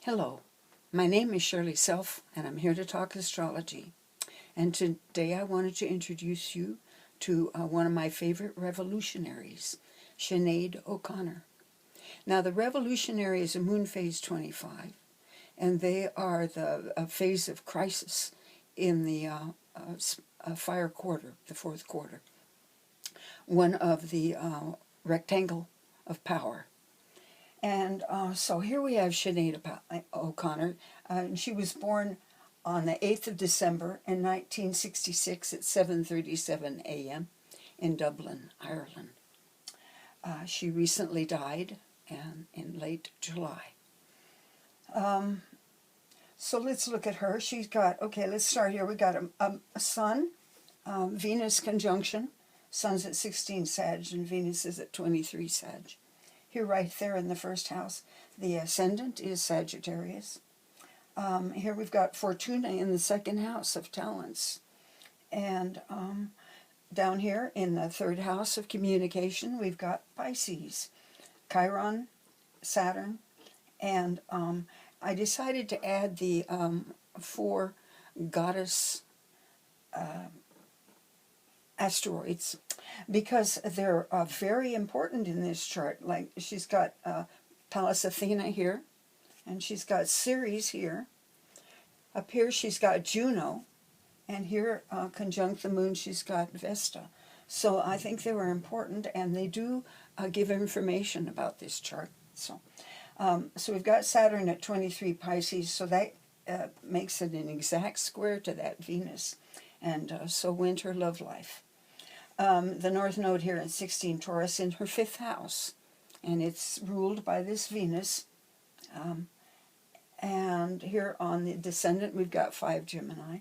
Hello, my name is Shirley Self, and I'm here to talk astrology. And today I wanted to introduce you to one of my favorite revolutionaries, Sinead O'Connor. Now, the revolutionary is a moon phase 25, and they are the phase of crisis in the fire quarter, the fourth quarter, one of the rectangle of power. And so here we have Sinead O'Connor. She was born on the 8th of December in 1966 at 7:37 a.m. in Dublin, Ireland. She recently died in late July. So let's look at her. She's got, let's start here. We got a sun, Venus conjunction. Sun's at 16 Sag and Venus is at 23 Sag. Here, right there in the first house, the ascendant is Sagittarius. Here we've got Fortuna in the second house of talents. And down here in the third house of communication, we've got Pisces, Chiron, Saturn. And I decided to add the 4 goddess asteroids because they're very important in this chart. Like she's got Pallas Athena here, and she's got Ceres here. Up here she's got Juno, and here conjunct the moon she's got Vesta. So I think they were important, and they do give information about this chart. So we've got Saturn at 23 Pisces, so that makes it an exact square to that Venus, and so winter love life. The North Node here at 16 Taurus in her 5th house, and it's ruled by this Venus. And here on the descendant, we've got 5 Gemini.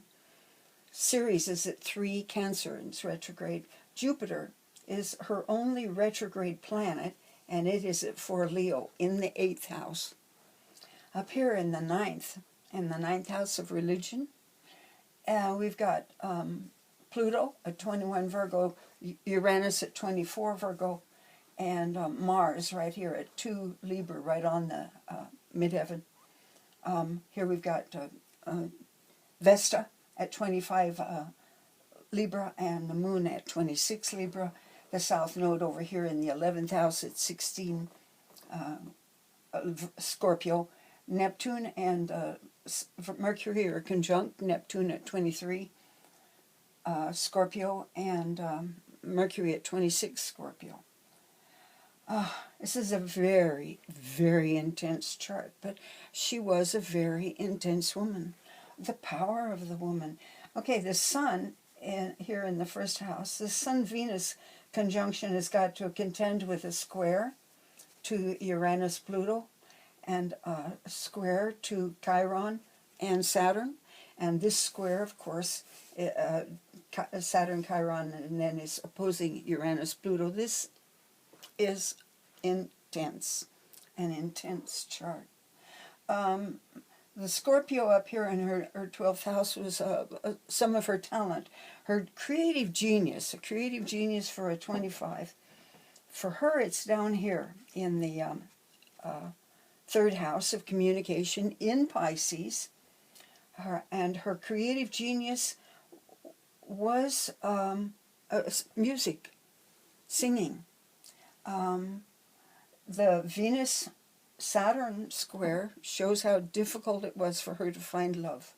Ceres is at 3 Cancer, and it's retrograde. Jupiter is her only retrograde planet, and it is at 4 Leo in the 8th house. Up here in the 9th house of religion, we've got Pluto at 21 Virgo, Uranus at 24 Virgo, and Mars right here at 2 Libra, right on the midheaven. Here we've got Vesta at 25 Libra, and the moon at 26 Libra. The south node over here in the 11th house at 16 Scorpio. Neptune and Mercury are conjunct. Neptune at 23 Scorpio, and Mercury at 26 Scorpio. This is a very, very intense chart, but she was a very intense woman. The power of the woman. Okay, the sun here in the first house, the Sun-Venus conjunction has got to contend with a square to Uranus-Pluto, and a square to Chiron and Saturn. And this square, of course, Saturn, Chiron, and then is opposing Uranus, Pluto. This is intense, an intense chart. The Scorpio up here in her 12th house was some of her talent, her creative genius, a creative genius for a 25. For her, it's down here in the 3rd house of communication in Pisces. And her creative genius was music, singing. The Venus-Saturn square shows how difficult it was for her to find love.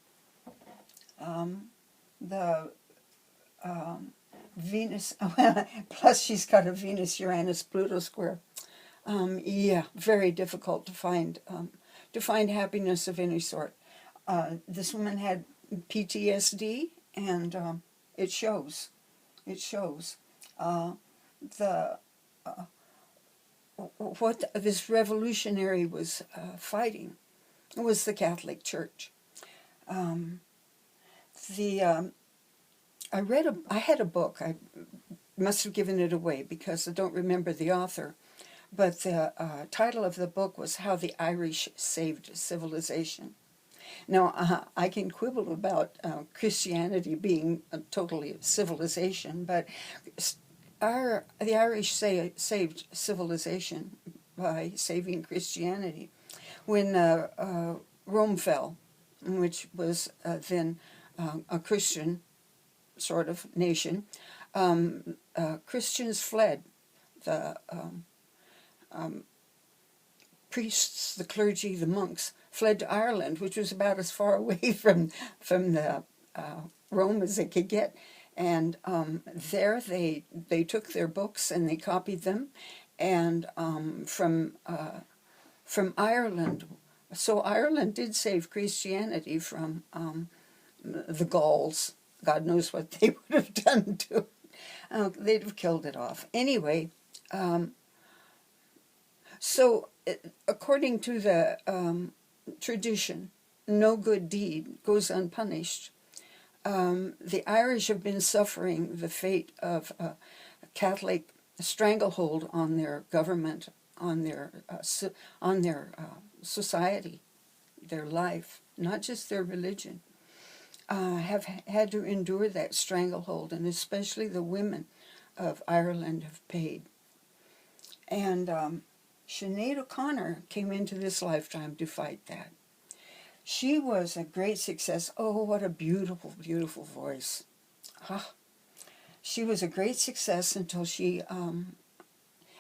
The Venus, plus she's got a Venus-Uranus-Pluto square. Yeah, very difficult to find happiness of any sort. This woman had PTSD, and it shows. It shows. What this revolutionary was fighting was the Catholic Church. I had a book. I must have given it away because I don't remember the author. But the title of the book was How the Irish Saved Civilization. Now, I can quibble about Christianity being totally civilization, but the Irish saved civilization by saving Christianity. When Rome fell, which was then a Christian sort of nation, Christians fled. The priests, the clergy, the monks fled to Ireland, which was about as far away from the Rome as they could get. And there they took their books and they copied them. And from Ireland, so Ireland did save Christianity from the Gauls. God knows what they would have done to it. They'd have killed it off. Anyway, so according to the tradition, no good deed goes unpunished. The Irish have been suffering the fate of a Catholic stranglehold on their government, on their society, their life, not just their religion. Have had to endure that stranglehold, and especially the women of Ireland have paid. And Sinead O'Connor came into this lifetime to fight that. She was a great success. Oh, what a beautiful, beautiful voice. She was a great success until she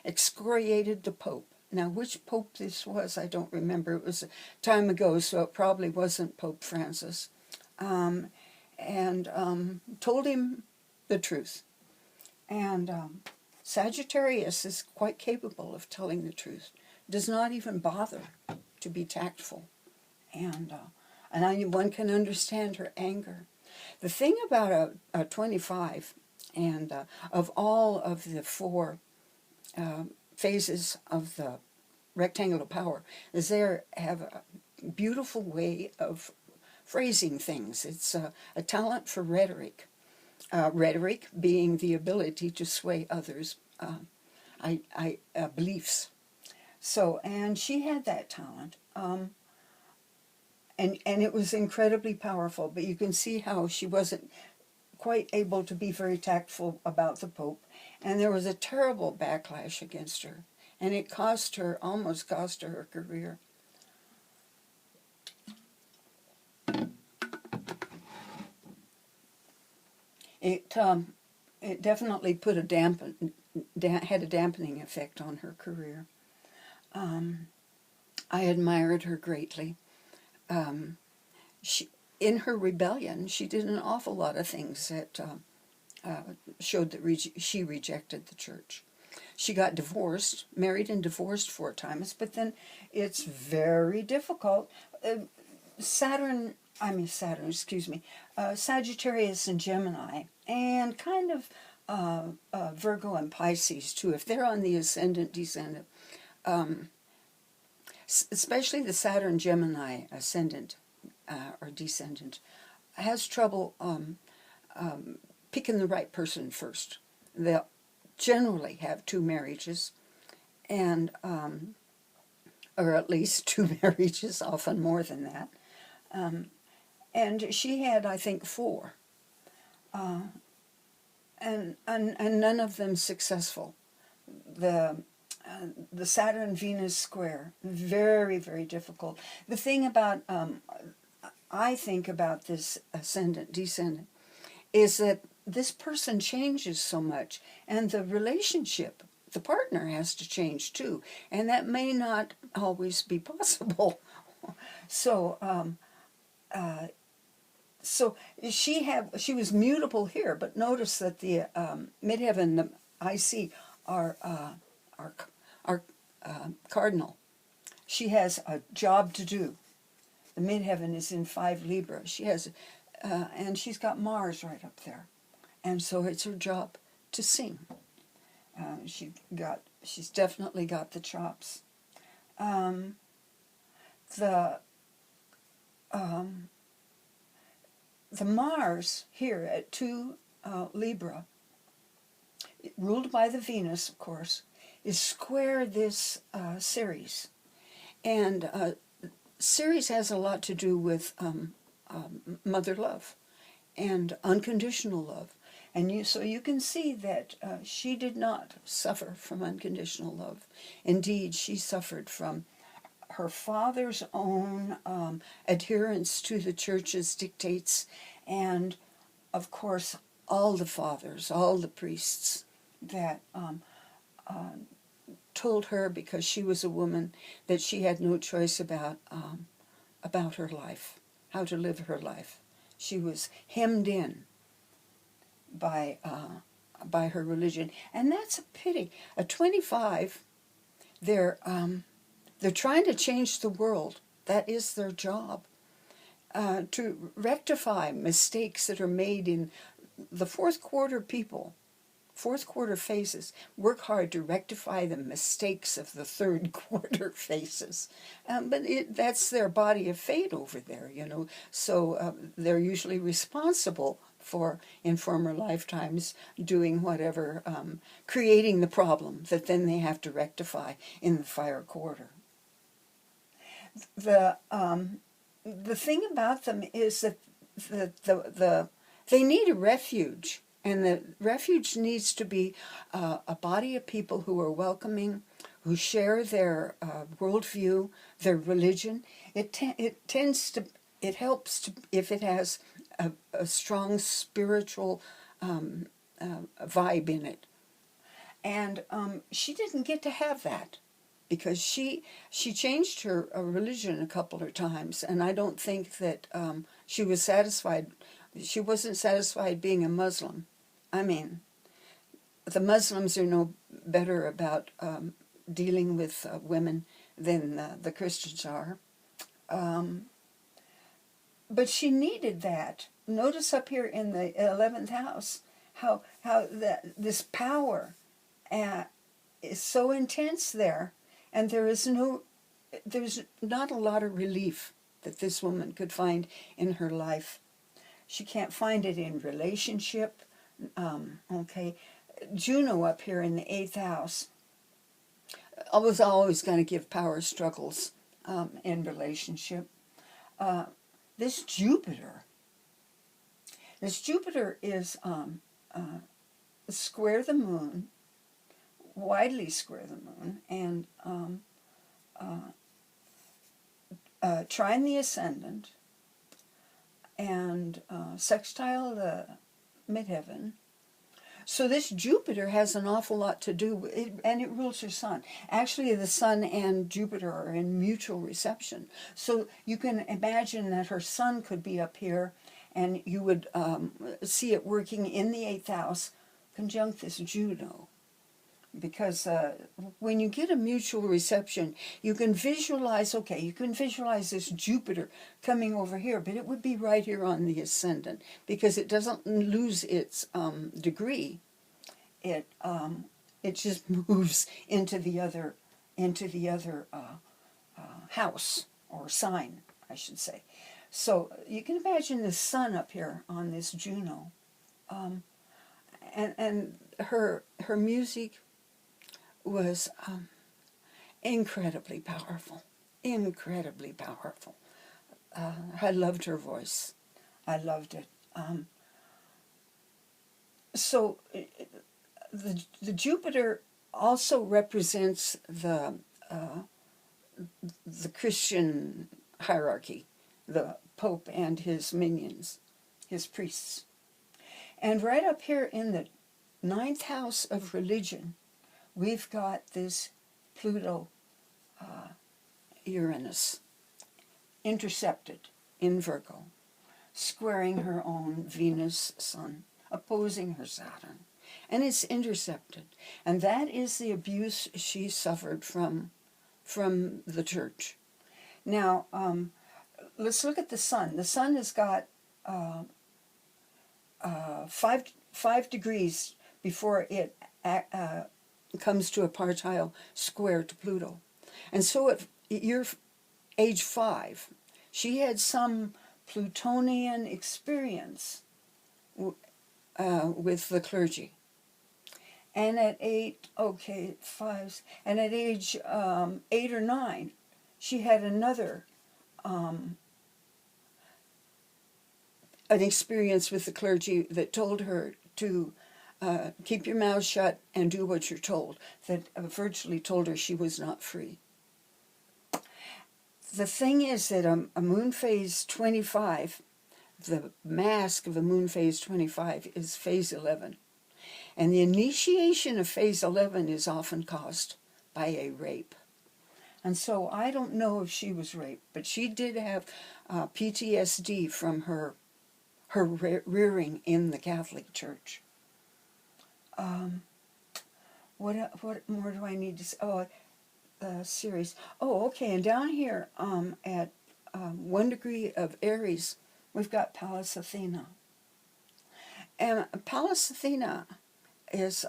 excoriated the Pope. Now, which Pope this was, I don't remember. It was a time ago, so it probably wasn't Pope Francis. And told him the truth. And Sagittarius is quite capable of telling the truth. Does not even bother to be tactful. And one can understand her anger. The thing about a 25, and of all of the four phases of the rectangular power, is they have a beautiful way of phrasing things. It's a talent for rhetoric. Rhetoric being the ability to sway others' beliefs. So, and she had that talent. And it was incredibly powerful, but you can see how she wasn't quite able to be very tactful about the Pope, and there was a terrible backlash against her, and it almost cost her her career. It definitely put had a dampening effect on her career. I admired her greatly. In her rebellion, she did an awful lot of things that showed that she rejected the church. She got divorced, married and divorced 4 times, but then it's very difficult. Sagittarius and Gemini, and kind of Virgo and Pisces too, if they're on the ascendant, descendant, especially the Saturn Gemini ascendant or descendant, has trouble picking the right person first. They'll generally have 2 marriages, and or at least 2 marriages, often more than that. And she had, I think, 4, and none of them successful. The Saturn-Venus square, very, very difficult. The thing about, I think about this ascendant-descendant, is that this person changes so much, and the relationship, the partner has to change too, and that may not always be possible. So, so she was mutable here, but notice that the midheaven, the IC, are cardinal. She has a job to do. The midheaven is in 5 Libra. She has, and she's got Mars right up there, and so it's her job to sing. She's definitely got the chops. The Mars here at 2 Libra, ruled by the Venus, of course, is square this Ceres. And Ceres has a lot to do with mother love and unconditional love. And so you can see that she did not suffer from unconditional love. Indeed, she suffered from her father's own adherence to the church's dictates, and of course all the fathers, all the priests that told her, because she was a woman, that she had no choice about her life, how to live her life. She was hemmed in by her religion, and that's a pity. At 25, they're trying to change the world. That is their job, to rectify mistakes that are made in the fourth quarter people. Fourth quarter phases work hard to rectify the mistakes of the third quarter phases. But that's their body of fate over there, you know. So they're usually responsible for, in former lifetimes, doing whatever, creating the problem that then they have to rectify in the fire quarter. The thing about them is that they need a refuge. And the refuge needs to be a body of people who are welcoming, who share their worldview, their religion. It helps to, if it has a strong spiritual vibe in it. And she didn't get to have that, because she changed her religion a couple of times, and I don't think that she was satisfied. She wasn't satisfied being a Muslim. I mean, the Muslims are no better about dealing with women than the Christians are. But she needed that. Notice up here in the 11th house how this power is so intense there, and there's not a lot of relief that this woman could find in her life. She can't find it in relationship. Okay, Juno up here in the 8th house. I was always going to give power struggles in relationship. This Jupiter is square the moon, widely square the moon, and trine the ascendant, and sextile the midheaven. So this Jupiter has an awful lot to do with it, and it rules your sun. Actually, the sun and Jupiter are in mutual reception. So you can imagine that her sun could be up here, and you would see it working in the 8th house, conjunct this Juno. Because when you get a mutual reception, you can visualize, this Jupiter coming over here, but it would be right here on the ascendant, because it doesn't lose its degree. It just moves into the other house, or sign, I should say. So you can imagine the sun up here on this Juno, and her music was incredibly powerful, incredibly powerful. I loved her voice. I loved it. So the Jupiter also represents the Christian hierarchy, the Pope and his minions, his priests. And right up here in the 9th house of religion, we've got this Pluto, Uranus, intercepted in Virgo, squaring her own Venus sun, opposing her Saturn. And it's intercepted. And that is the abuse she suffered from the church. Now, let's look at the sun. The sun has got 5 degrees before it comes to a partile square to Pluto. And so at year age 5, she had some Plutonian experience with the clergy. And at age 8 or 9, she had another an experience with the clergy that told her to keep your mouth shut and do what you're told, that virtually told her she was not free. the thing is that a moon phase 25, the mask of a moon phase 25 is phase 11. And the initiation of phase 11 is often caused by a rape. And so I don't know if she was raped, but she did have PTSD from her rearing in the Catholic Church. What more do I need to say? Oh, series. Oh, okay. And down here at 1 degree of Aries, we've got Pallas Athena. And Pallas Athena is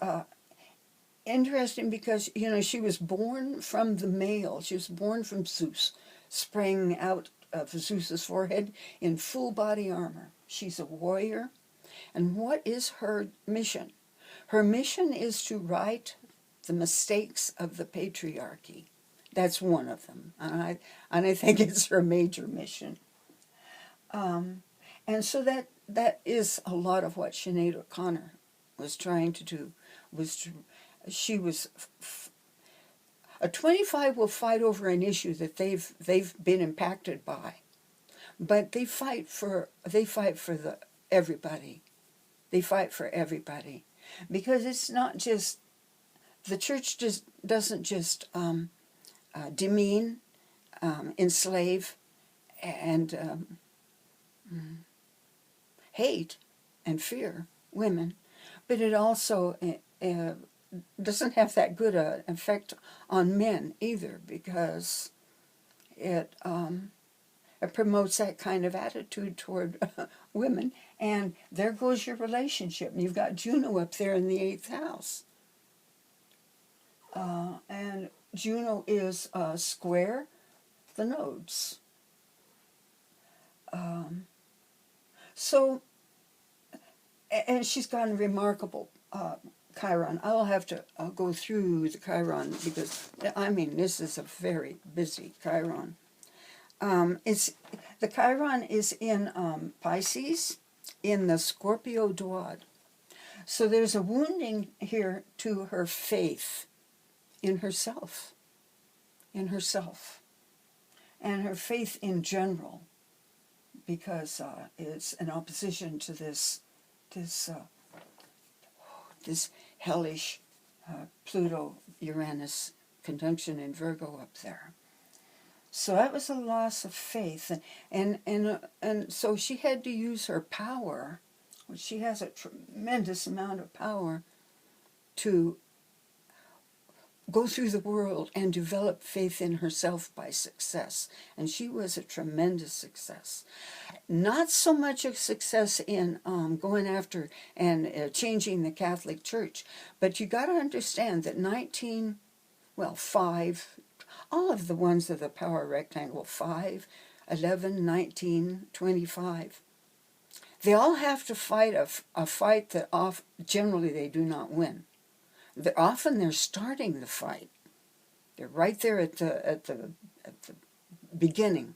interesting because, you know, she was born from the male. She was born from Zeus, sprang out of Zeus's forehead in full body armor. She's a warrior. And what is her mission? Her mission is to right the mistakes of the patriarchy. That's one of them. And I think it's her major mission. And so that is a lot of what Sinead O'Connor was trying to do. A 25 will fight over an issue that they've been impacted by, but they fight for everybody. They fight for everybody, because it's not just the church doesn't just demean, enslave, and hate and fear women, but it also doesn't have that good effect on men either, because it promotes that kind of attitude toward women, and there goes your relationship. And you've got Juno up there in the 8th house. And Juno is square the nodes. So, and she's got a remarkable Chiron. I'll have to go through the Chiron, because, I mean, this is a very busy Chiron. The Chiron is in Pisces, in the Scorpio Duad. So there's a wounding here to her faith in herself, and her faith in general, because it's in opposition to this hellish Pluto-Uranus conjunction in Virgo up there. So that was a loss of faith, and so she had to use her power, which she has a tremendous amount of power, to go through the world and develop faith in herself by success. And she was a tremendous success. Not so much a success in going after and changing the Catholic Church, but you got to understand that 5, all of the ones of the power rectangle, 5, 11, 19, 25, they all have to fight a fight that generally they do not win. Often they're starting the fight. They're right there at the beginning,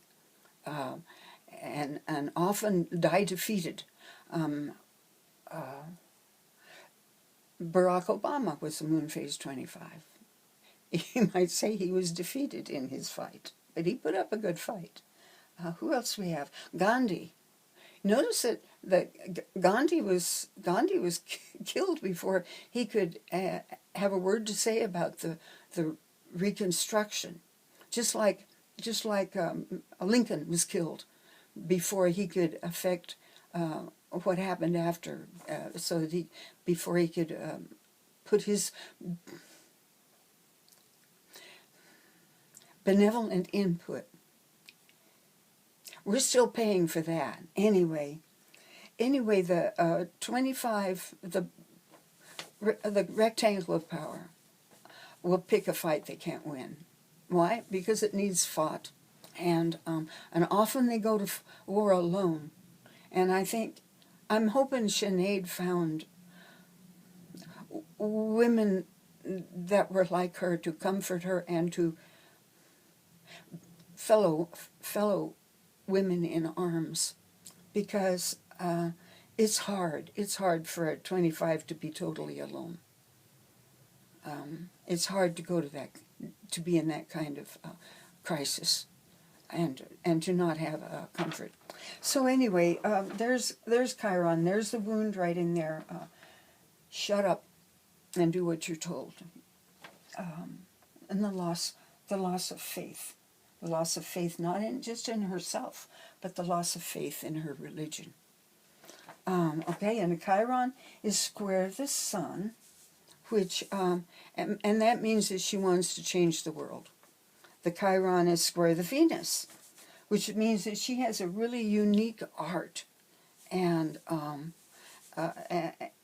and often die defeated. Barack Obama was a moon phase 25. You might say he was defeated in his fight, but he put up a good fight. Who else we have? Gandhi. Notice that Gandhi was killed before he could have a word to say about the Reconstruction, just like Lincoln was killed before he could affect what happened after, before he could put his benevolent input. We're still paying for that. Anyway, the 25, the rectangle of power will pick a fight they can't win. Why? Because it needs fought, and often they go to war alone. And I'm hoping Sinead found women that were like her to comfort her, and to fellow women in arms, because it's hard. It's hard for a 25 to be totally alone. It's hard to go to be in that kind of crisis. and to not have comfort. So anyway, there's Chiron. There's the wound right in there. Shut up and do what you're told. And the loss of faith, the loss of faith not in just in herself, but the loss of faith in her religion. Okay, and the Chiron is square the sun, which and that means that she wants to change the world. The Chiron is square the Venus, which means that she has a really unique art and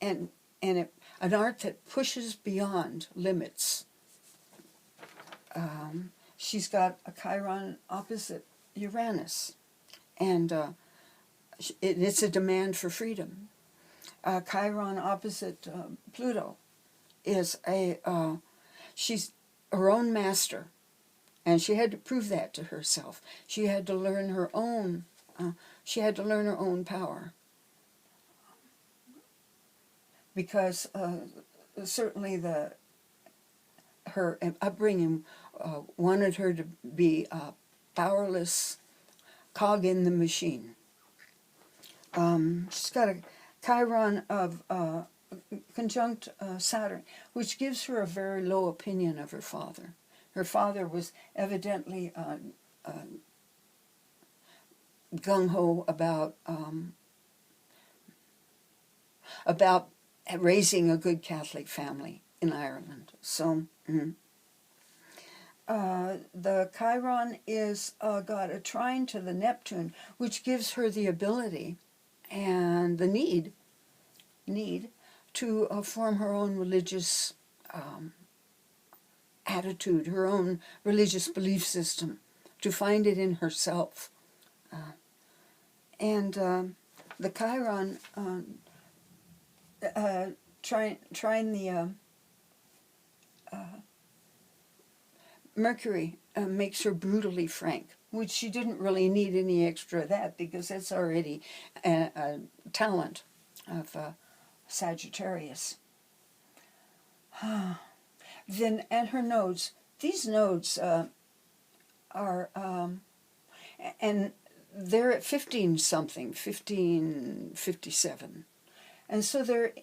and an art that pushes beyond limits. She's got a Chiron opposite Uranus, and it's a demand for freedom. Chiron opposite Pluto is she's her own master, and she had to prove that to herself. She had to learn her own. She had to learn her own power, because certainly her upbringing wanted her to be a powerless cog in the machine. She's got a Chiron of conjunct Saturn, which gives her a very low opinion of her father. Her father was evidently gung-ho about raising a good Catholic family in Ireland. So the Chiron is got a trine to the Neptune, which gives her the ability and the need to form her own religious attitude, her own religious belief system, to find it in herself. And the Chiron trine the Mercury makes her brutally frank, which she didn't really need any extra of that, because that's already a talent of Sagittarius. Then, and her nodes, these nodes are, and they're at 1557. And so they're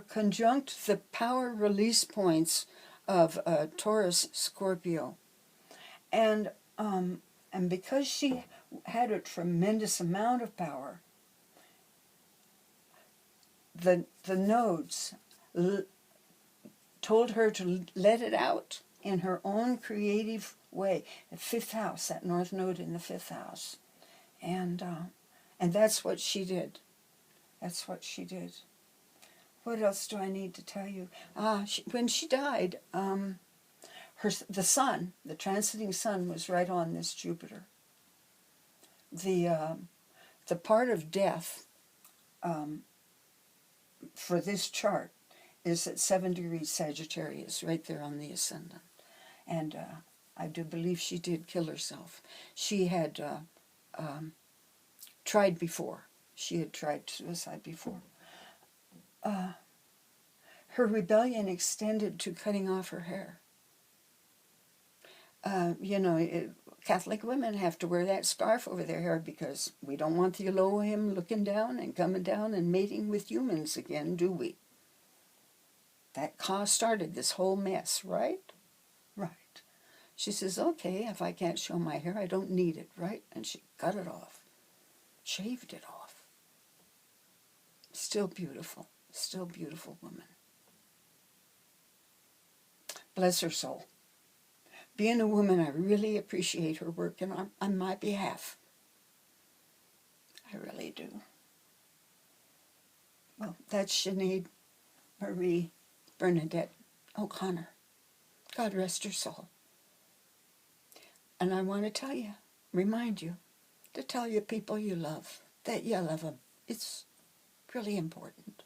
conjunct the power release points of Taurus Scorpio. And because she had a tremendous amount of power, the nodes told her to let it out in her own creative way. The fifth house, that north node in the fifth house. And that's what she did. That's what she did. What else do I need to tell you? When she died, the sun, the transiting sun, was right on this Jupiter. The part of death for this chart is at 7 degrees Sagittarius, right there on the ascendant. And I do believe she did kill herself. She had tried before. She had tried suicide before. Her rebellion extended to cutting off her hair. Catholic women have to wear that scarf over their hair because we don't want the Elohim looking down and coming down and mating with humans again, do we? That started this whole mess, right? Right. She says, okay, if I can't show my hair, I don't need it, right? And she cut it off, shaved it off. Still beautiful woman. Bless her soul. Being a woman, I really appreciate her working on my behalf. I really do. Well, that's Sinead Marie Bernadette O'Connor. God rest her soul. And I want to remind you, to tell your people you love, that you love them. It's really important.